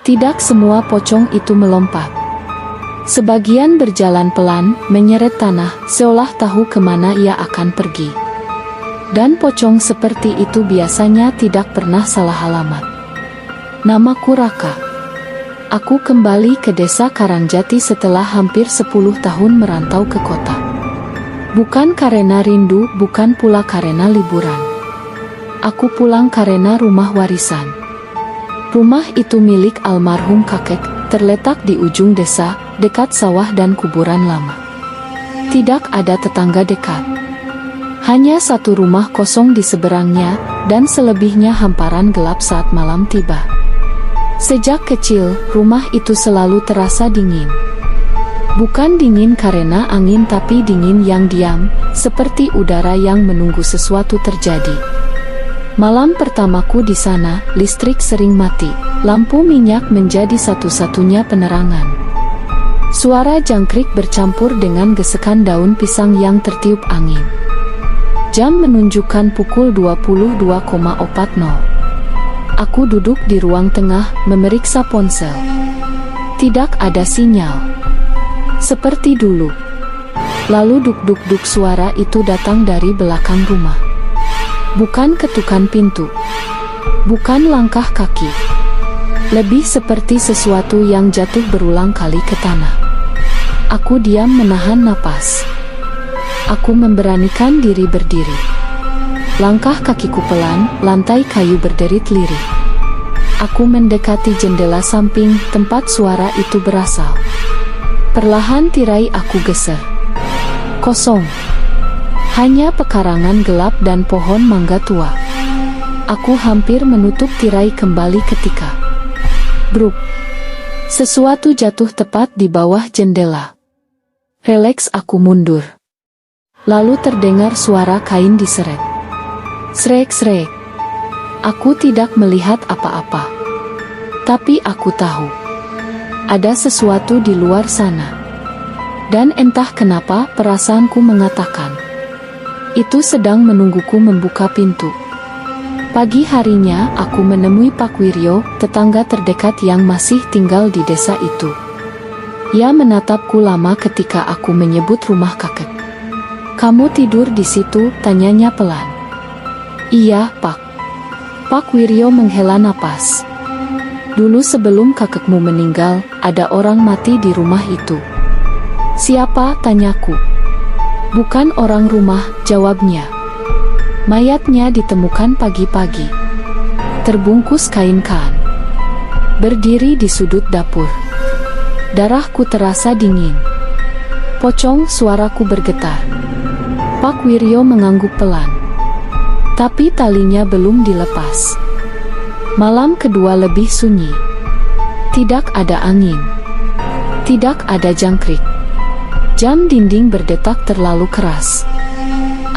Tidak semua pocong itu melompat. Sebagian berjalan pelan, menyeret tanah, seolah tahu kemana ia akan pergi. Dan pocong seperti itu biasanya tidak pernah salah alamat. Namaku Raka. Aku kembali ke desa Karangjati setelah hampir 10 tahun merantau ke kota. Bukan karena rindu, bukan pula karena liburan. Aku pulang karena rumah warisan. Rumah itu milik almarhum kakek, terletak di ujung desa, dekat sawah dan kuburan lama. Tidak ada tetangga dekat. Hanya satu rumah kosong di seberangnya, dan selebihnya hamparan gelap saat malam tiba. Sejak kecil, rumah itu selalu terasa dingin. Bukan dingin karena angin, tapi dingin yang diam, seperti udara yang menunggu sesuatu terjadi. Malam pertamaku di sana, listrik sering mati, lampu minyak menjadi satu-satunya penerangan. Suara jangkrik bercampur dengan gesekan daun pisang yang tertiup angin. Jam menunjukkan pukul 22,40. Aku duduk di ruang tengah, memeriksa ponsel. Tidak ada sinyal. Seperti dulu. Lalu duk-duk-duk, suara itu datang dari belakang rumah. Bukan ketukan pintu. Bukan langkah kaki. Lebih seperti sesuatu yang jatuh berulang kali ke tanah. Aku diam menahan napas. Aku memberanikan diri berdiri. Langkah kakiku pelan, lantai kayu berderit lirih. Aku mendekati jendela samping, tempat suara itu berasal. Perlahan tirai aku geser. Kosong. Hanya pekarangan gelap dan pohon mangga tua. Aku hampir menutup tirai kembali ketika bruk. Sesuatu jatuh tepat di bawah jendela. Releks aku mundur. Lalu terdengar suara kain diseret. Srek-srek. Aku tidak melihat apa-apa. Tapi aku tahu. Ada sesuatu di luar sana. Dan entah kenapa perasaanku mengatakan itu sedang menungguku membuka pintu. Pagi harinya aku menemui Pak Wiryo, tetangga terdekat yang masih tinggal di desa itu. Ia menatapku lama ketika aku menyebut rumah kakek. "Kamu tidur di situ?" tanyanya pelan. "Iya, Pak." Pak Wiryo menghela napas. "Dulu sebelum kakekmu meninggal, ada orang mati di rumah itu." "Siapa?" tanyaku. "Bukan orang rumah," jawabnya. "Mayatnya ditemukan pagi-pagi. Terbungkus kain kaan. Berdiri di sudut dapur. Darahku terasa dingin." "Pocong," suaraku bergetar. Pak Wiryo mengangguk pelan. Tapi talinya belum dilepas. Malam kedua lebih sunyi. Tidak ada angin. Tidak ada jangkrik. Jam dinding berdetak terlalu keras.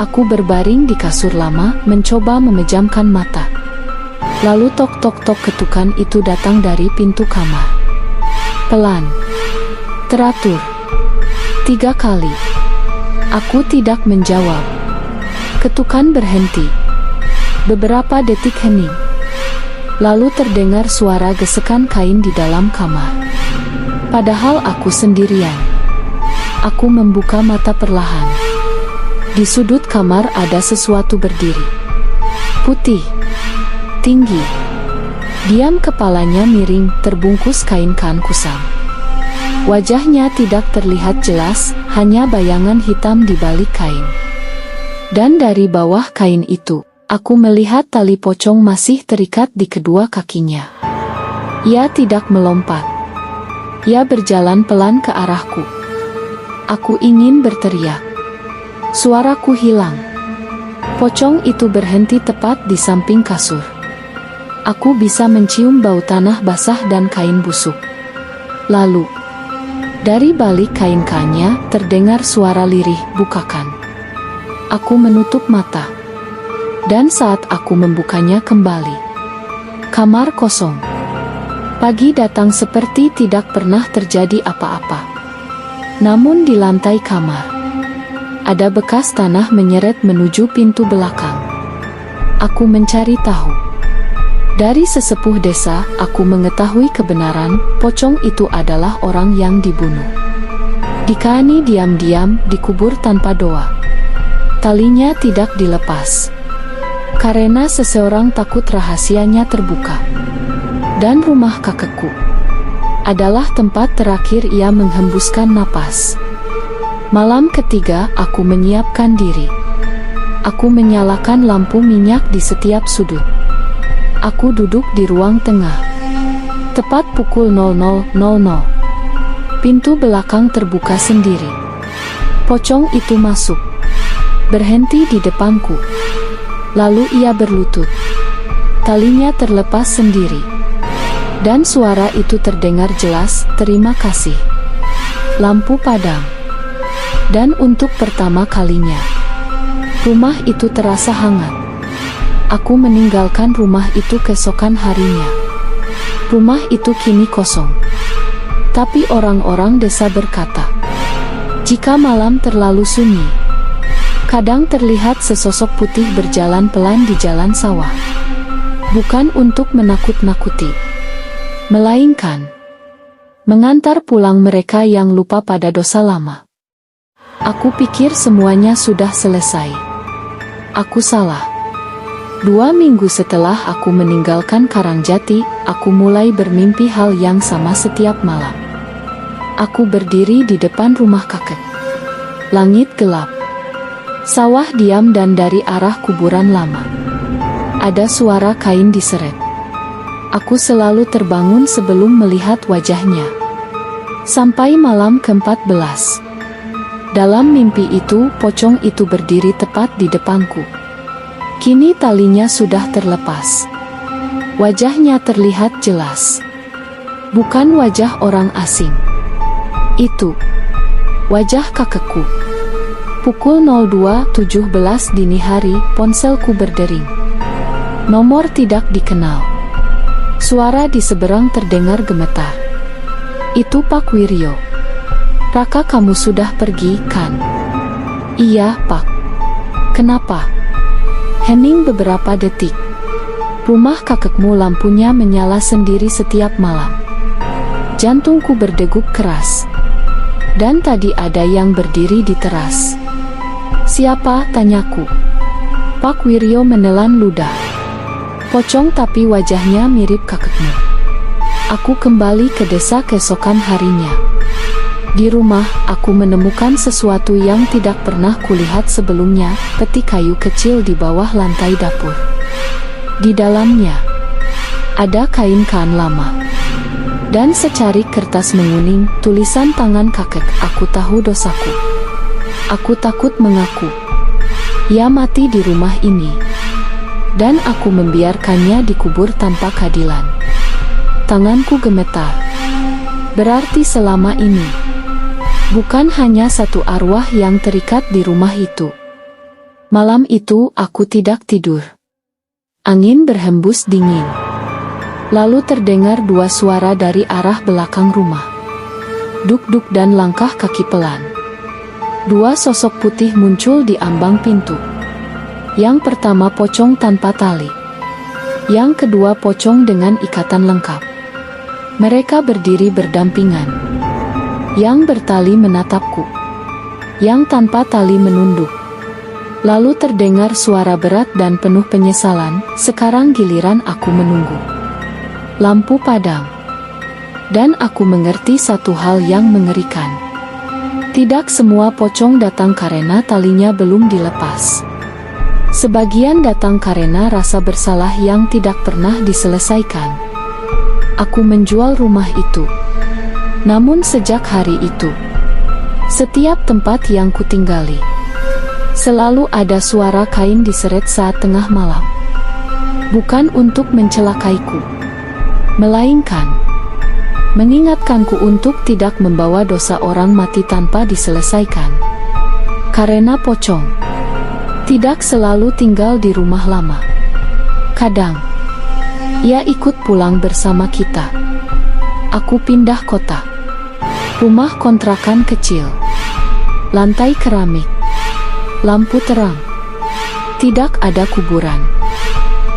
Aku berbaring di kasur lama, mencoba memejamkan mata. Lalu tok-tok-tok, ketukan itu datang dari pintu kamar. Pelan. Teratur. 3 kali. Aku tidak menjawab. Ketukan berhenti. Beberapa detik hening. Lalu terdengar suara gesekan kain di dalam kamar. Padahal aku sendirian. Aku membuka mata perlahan. Di sudut kamar ada sesuatu berdiri. Putih. Tinggi. Diam, kepalanya miring, terbungkus kain kaan kusam. Wajahnya tidak terlihat jelas, hanya bayangan hitam di balik kain. Dan dari bawah kain itu, aku melihat tali pocong masih terikat di kedua kakinya. Ia tidak melompat. Ia berjalan pelan ke arahku. Aku ingin berteriak. Suaraku hilang. Pocong itu berhenti tepat di samping kasur. Aku bisa mencium bau tanah basah dan kain busuk. Lalu, dari balik kain kaannya terdengar suara lirih, "Bukakan." Aku menutup mata. Dan saat aku membukanya kembali, kamar kosong. Pagi datang seperti tidak pernah terjadi apa-apa. Namun di lantai kamar, ada bekas tanah menyeret menuju pintu belakang. Aku mencari tahu. Dari sesepuh desa, aku mengetahui kebenaran, pocong itu adalah orang yang dibunuh. Dikaani diam-diam, dikubur tanpa doa. Talinya tidak dilepas. Karena seseorang takut rahasianya terbuka. Dan rumah kakekku adalah tempat terakhir ia menghembuskan napas. Malam ketiga, aku menyiapkan diri. Aku menyalakan lampu minyak di setiap sudut. Aku duduk di ruang tengah. Tepat pukul 00.00. Pintu belakang terbuka sendiri. Pocong itu masuk. Berhenti di depanku. Lalu ia berlutut. Talinya terlepas sendiri. Dan suara itu terdengar jelas, terima kasih. Lampu padam. Dan untuk pertama kalinya, rumah itu terasa hangat. Aku meninggalkan rumah itu keesokan harinya. Rumah itu kini kosong. Tapi orang-orang desa berkata, jika malam terlalu sunyi, kadang terlihat sesosok putih berjalan pelan di jalan sawah. Bukan untuk menakut-nakuti, melainkan mengantar pulang mereka yang lupa pada dosa lama. Aku pikir semuanya sudah selesai. Aku salah. 2 minggu setelah aku meninggalkan Karangjati, aku mulai bermimpi hal yang sama setiap malam. Aku berdiri di depan rumah kakek. Langit gelap. Sawah diam dan dari arah kuburan lama ada suara kain diseret. Aku selalu terbangun sebelum melihat wajahnya. Sampai malam ke-14. Dalam mimpi itu, pocong itu berdiri tepat di depanku. Kini talinya sudah terlepas. Wajahnya terlihat jelas. Bukan wajah orang asing. Itu wajah kakekku. Pukul 02.17 dini hari, ponselku berdering. Nomor tidak dikenal. Suara di seberang terdengar gemetar. Itu Pak Wiryo. Raka, kamu sudah pergi, kan? Iya, Pak. Kenapa? Hening beberapa detik. Rumah kakekmu lampunya menyala sendiri setiap malam. Jantungku berdegup keras. Dan tadi ada yang berdiri di teras. Siapa? Tanyaku. Pak Wiryo menelan ludah. Pocong tapi wajahnya mirip kakekmu. Aku kembali ke desa keesokan harinya. Di rumah, aku menemukan sesuatu yang tidak pernah kulihat sebelumnya, peti kayu kecil di bawah lantai dapur. Di dalamnya, ada kain kaan lama. Dan secarik kertas menguning, tulisan tangan kakek, aku tahu dosaku. Aku takut mengaku. Ia mati di rumah ini. Dan aku membiarkannya dikubur tanpa keadilan. Tanganku gemetar. Berarti selama ini bukan hanya satu arwah yang terikat di rumah itu. Malam itu aku tidak tidur. Angin berhembus dingin. Lalu terdengar 2 suara dari arah belakang rumah. Duk-duk dan langkah kaki pelan. 2 sosok putih muncul di ambang pintu. Yang pertama pocong tanpa tali. Yang kedua pocong dengan ikatan lengkap. Mereka berdiri berdampingan. Yang bertali menatapku. Yang tanpa tali menunduk. Lalu terdengar suara berat dan penuh penyesalan, sekarang giliran aku menunggu. Lampu padam. Dan aku mengerti satu hal yang mengerikan. Tidak semua pocong datang karena talinya belum dilepas. Sebagian datang karena rasa bersalah yang tidak pernah diselesaikan. Aku menjual rumah itu. Namun sejak hari itu, setiap tempat yang kutinggali, selalu ada suara kain diseret saat tengah malam. Bukan untuk mencelakaiku, melainkan mengingatkanku untuk tidak membawa dosa orang mati tanpa diselesaikan. Karena pocong tidak selalu tinggal di rumah lama. Kadang, ia ikut pulang bersama kita. Aku pindah kota. Rumah kontrakan kecil. Lantai keramik. Lampu terang. Tidak ada kuburan.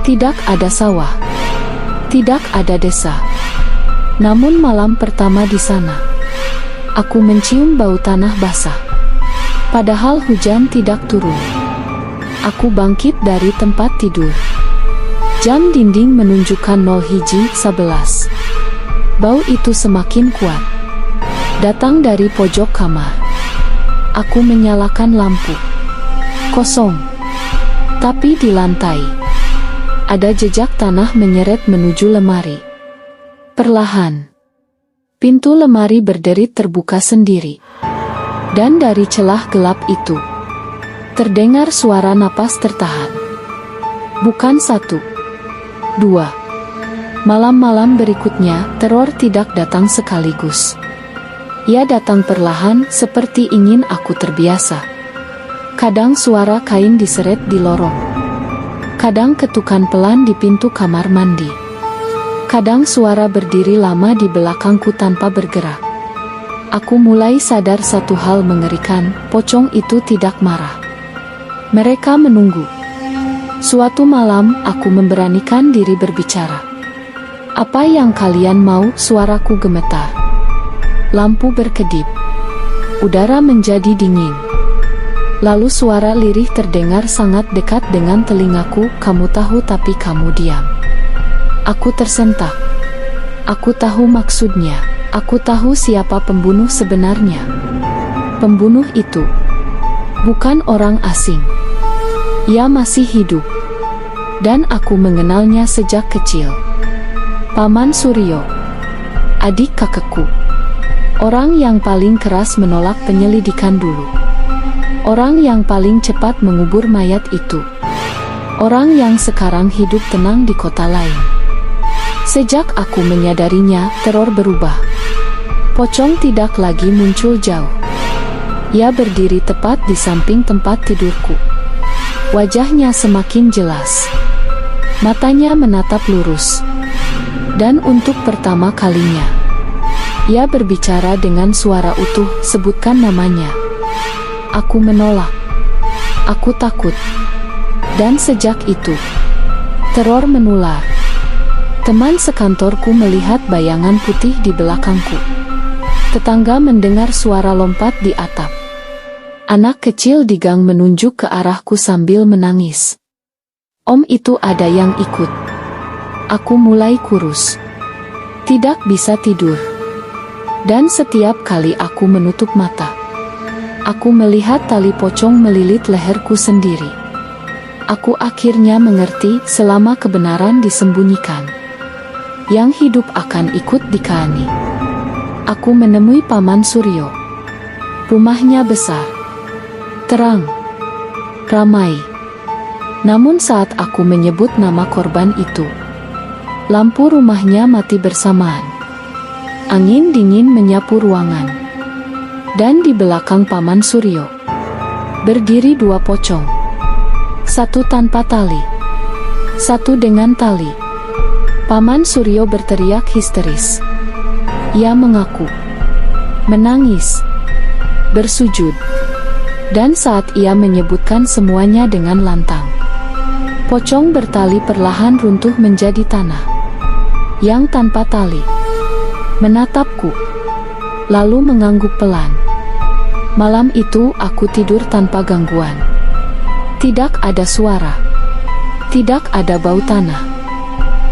Tidak ada sawah. Tidak ada desa. Namun malam pertama di sana, aku mencium bau tanah basah. Padahal hujan tidak turun. Aku bangkit dari tempat tidur. Jam dinding menunjukkan 01.11. Bau itu semakin kuat. Datang dari pojok kamar. Aku menyalakan lampu. Kosong. Tapi di lantai ada jejak tanah menyeret menuju lemari. Perlahan, pintu lemari berderit terbuka sendiri. Dan dari celah gelap itu, terdengar suara napas tertahan. Bukan 1, 2. Malam-malam berikutnya, teror tidak datang sekaligus. Ia datang perlahan, seperti ingin aku terbiasa. Kadang suara kain diseret di lorong. Kadang ketukan pelan di pintu kamar mandi. Kadang suara berdiri lama di belakangku tanpa bergerak. Aku mulai sadar satu hal mengerikan, pocong itu tidak marah. Mereka menunggu. Suatu malam, aku memberanikan diri berbicara. "Apa yang kalian mau?" Suaraku gemetar. Lampu berkedip. Udara menjadi dingin. Lalu suara lirih terdengar sangat dekat dengan telingaku, "Kamu tahu tapi kamu diam." Aku tersentak. Aku tahu maksudnya. Aku tahu siapa pembunuh sebenarnya. Pembunuh itu bukan orang asing. Ia masih hidup. Dan aku mengenalnya sejak kecil. Paman Suryo, adik kakekku. Orang yang paling keras menolak penyelidikan dulu. Orang yang paling cepat mengubur mayat itu. Orang yang sekarang hidup tenang di kota lain. Sejak aku menyadarinya, teror berubah. Pocong tidak lagi muncul jauh. Ia berdiri tepat di samping tempat tidurku. Wajahnya semakin jelas. Matanya menatap lurus. Dan untuk pertama kalinya, ia berbicara dengan suara utuh, "Sebutkan namanya." Aku menolak. Aku takut. Dan sejak itu, teror menular. Teman sekantorku melihat bayangan putih di belakangku. Tetangga mendengar suara lompat di atap. Anak kecil di gang menunjuk ke arahku sambil menangis. "Om, itu ada yang ikut." Aku mulai kurus. Tidak bisa tidur. Dan setiap kali aku menutup mata, aku melihat tali pocong melilit leherku sendiri. Aku akhirnya mengerti, selama kebenaran disembunyikan, yang hidup akan ikut dikahani. Aku menemui Paman Suryo. Rumahnya besar, terang, ramai. Namun saat aku menyebut nama korban itu, lampu rumahnya mati bersamaan. Angin dingin menyapu ruangan. Dan di belakang Paman Suryo berdiri dua pocong. Satu tanpa tali, satu dengan tali. Paman Suryo berteriak histeris. Ia mengaku, menangis, bersujud. Dan saat ia menyebutkan semuanya dengan lantang, pocong bertali perlahan runtuh menjadi tanah. Yang tanpa tali menatapku, lalu mengangguk pelan. Malam itu aku tidur tanpa gangguan. Tidak ada suara. Tidak ada bau tanah.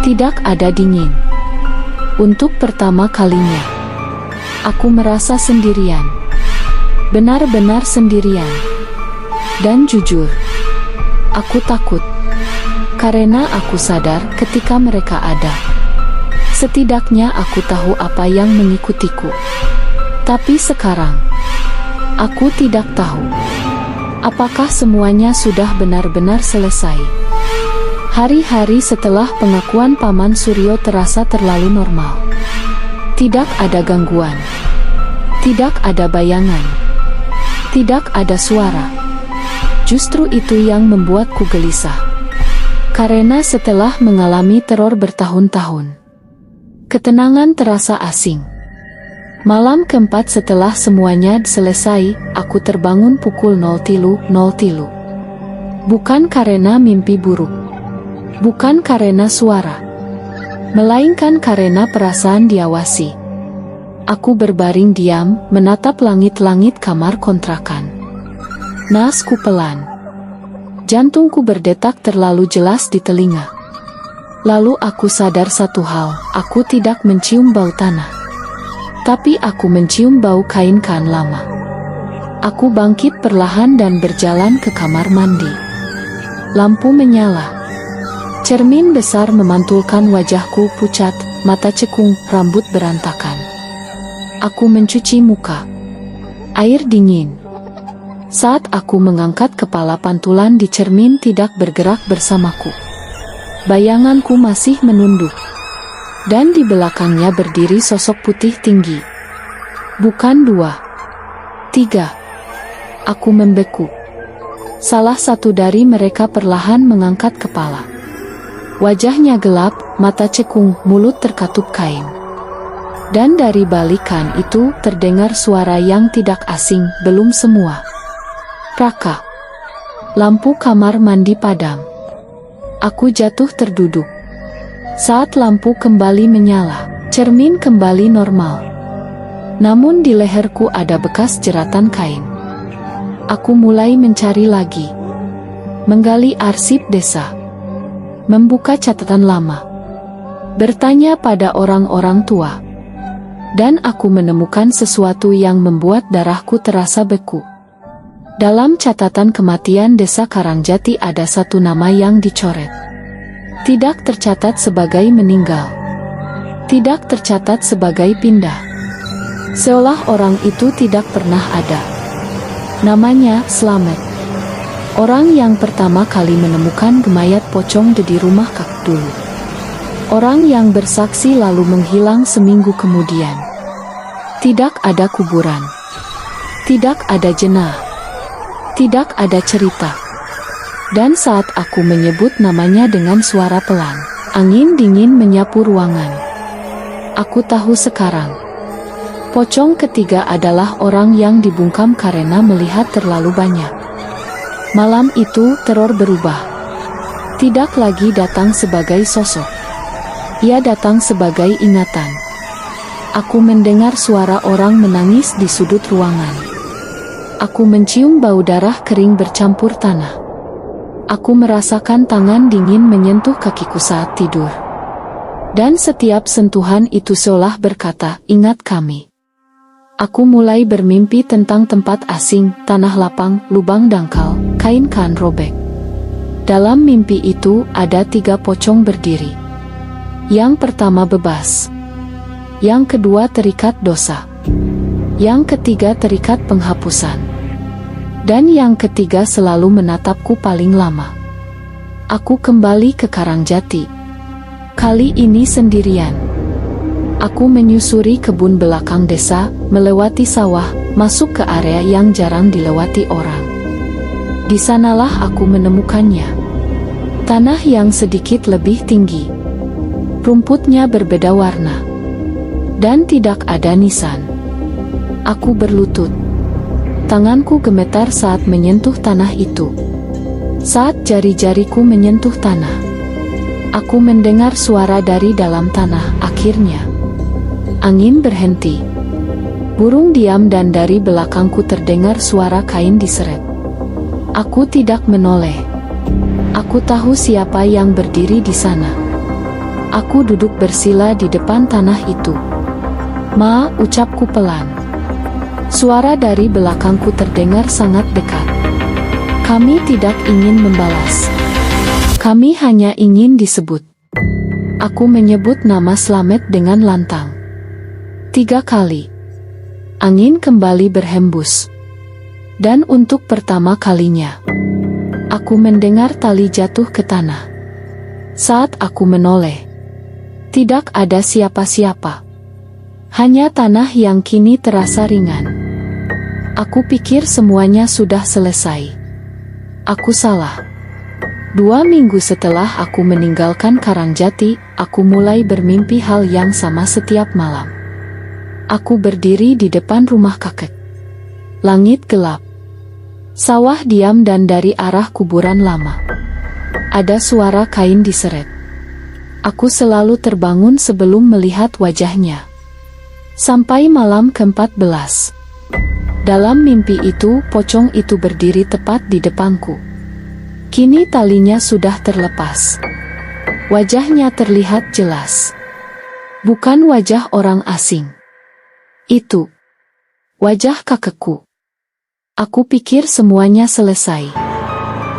Tidak ada dingin. Untuk pertama kalinya, aku merasa sendirian. Benar-benar sendirian. Dan jujur, aku takut. Karena aku sadar ketika mereka ada, setidaknya aku tahu apa yang mengikutiku. Tapi sekarang, aku tidak tahu. Apakah semuanya sudah benar-benar selesai? Hari-hari setelah pengakuan Paman Suryo terasa terlalu normal. Tidak ada gangguan. Tidak ada bayangan. Tidak ada suara. Justru itu yang membuatku gelisah. Karena setelah mengalami teror bertahun-tahun, ketenangan terasa asing. Malam keempat setelah semuanya selesai, aku terbangun pukul 03.03. Bukan karena mimpi buruk. Bukan karena suara. melainkan karena perasaan diawasi. Aku berbaring diam, menatap langit-langit kamar kontrakan. Nasku pelan. Jantungku berdetak terlalu jelas di telinga. Lalu aku sadar satu hal, aku tidak mencium bau tanah. Tapi aku mencium bau kain kan lama. Aku bangkit perlahan dan berjalan ke kamar mandi. Lampu menyala. Cermin besar memantulkan wajahku pucat, mata cekung, rambut berantakan. Aku mencuci muka. Air dingin. Saat aku mengangkat kepala, pantulan di cermin tidak bergerak bersamaku. Bayanganku masih menunduk. Dan di belakangnya berdiri sosok putih tinggi. Bukan 2, 3. Aku membeku. Salah satu dari mereka perlahan mengangkat kepala. Wajahnya gelap, mata cekung, mulut terkatup kain. Dan dari balikan itu terdengar suara yang tidak asing, belum semua. Raka. Lampu kamar mandi padam. Aku jatuh terduduk. Saat lampu kembali menyala, cermin kembali normal. Namun di leherku ada bekas jeratan kain. Aku mulai mencari lagi. Menggali arsip desa. Membuka catatan lama. Bertanya pada orang-orang tua. Dan aku menemukan sesuatu yang membuat darahku terasa beku. Dalam catatan kematian desa Karangjati ada satu nama yang dicoret. Tidak tercatat sebagai meninggal. Tidak tercatat sebagai pindah. Seolah orang itu tidak pernah ada. Namanya Slamet. Orang yang pertama kali menemukan mayat pocong di rumah kakek dulu. Orang yang bersaksi lalu menghilang seminggu kemudian. Tidak ada kuburan. Tidak ada jenazah. Tidak ada cerita. Dan saat aku menyebut namanya dengan suara pelan, angin dingin menyapu ruangan. Aku tahu sekarang. Pocong ketiga adalah orang yang dibungkam karena melihat terlalu banyak. Malam itu teror berubah. Tidak lagi datang sebagai sosok. Ia datang sebagai ingatan. Aku mendengar suara orang menangis di sudut ruangan. Aku mencium bau darah kering bercampur tanah. Aku merasakan tangan dingin menyentuh kakiku saat tidur. Dan setiap sentuhan itu seolah berkata, ingat kami. Aku mulai bermimpi tentang tempat asing, tanah lapang, lubang dangkal, kain kan robek. Dalam mimpi itu ada 3 pocong berdiri. Yang pertama bebas. Yang kedua terikat dosa. Yang ketiga terikat penghapusan. Dan yang ketiga selalu menatapku paling lama. Aku kembali ke Karangjati. Kali ini sendirian. Aku menyusuri kebun belakang desa, melewati sawah, masuk ke area yang jarang dilewati orang. Di sanalah aku menemukannya. Tanah yang sedikit lebih tinggi. Rumputnya berbeda warna. Dan tidak ada nisan. Aku berlutut. Tanganku gemetar saat menyentuh tanah itu. Saat jari-jariku menyentuh tanah, aku mendengar suara dari dalam tanah. Akhirnya, angin berhenti. Burung diam dan dari belakangku terdengar suara kain diseret. Aku tidak menoleh. Aku tahu siapa yang berdiri di sana. Aku duduk bersila di depan tanah itu. Ma, ucapku pelan. Suara dari belakangku terdengar sangat dekat. Kami tidak ingin membalas. Kami hanya ingin disebut. Aku menyebut nama Slamet dengan lantang. 3 kali. Angin kembali berhembus. Dan untuk pertama kalinya, aku mendengar tali jatuh ke tanah. Saat aku menoleh, tidak ada siapa-siapa. Hanya tanah yang kini terasa ringan. Aku pikir semuanya sudah selesai. Aku salah. 2 minggu setelah aku meninggalkan Karangjati, aku mulai bermimpi hal yang sama setiap malam. Aku berdiri di depan rumah kakek. Langit gelap. Sawah diam dan dari arah kuburan lama ada suara kain diseret. Aku selalu terbangun sebelum melihat wajahnya. Sampai malam ke-14. Dalam mimpi itu, pocong itu berdiri tepat di depanku. Kini talinya sudah terlepas. Wajahnya terlihat jelas. Bukan wajah orang asing. Itu wajah kakekku. Aku pikir semuanya selesai.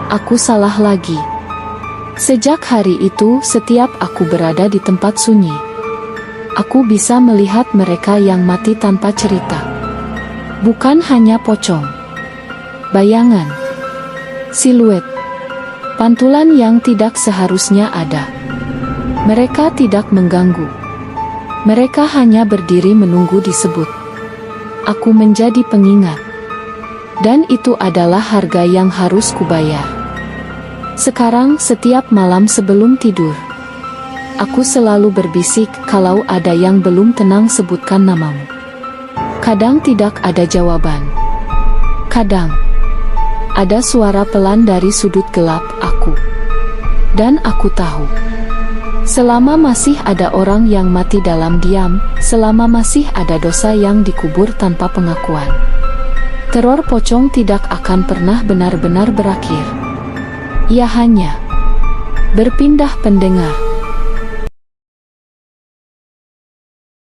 Aku salah lagi. Sejak hari itu, setiap aku berada di tempat sunyi, aku bisa melihat mereka yang mati tanpa cerita. Bukan hanya pocong, bayangan, siluet, pantulan yang tidak seharusnya ada. Mereka tidak mengganggu. Mereka hanya berdiri menunggu disebut. Aku menjadi pengingat. Dan itu adalah harga yang harus kubayar. Sekarang setiap malam sebelum tidur, aku selalu berbisik, kalau ada yang belum tenang sebutkan namamu. Kadang tidak ada jawaban. Kadang ada suara pelan dari sudut gelap aku. Dan aku tahu, selama masih ada orang yang mati dalam diam, selama masih ada dosa yang dikubur tanpa pengakuan, teror pocong tidak akan pernah benar-benar berakhir. Ia hanya berpindah pendengar.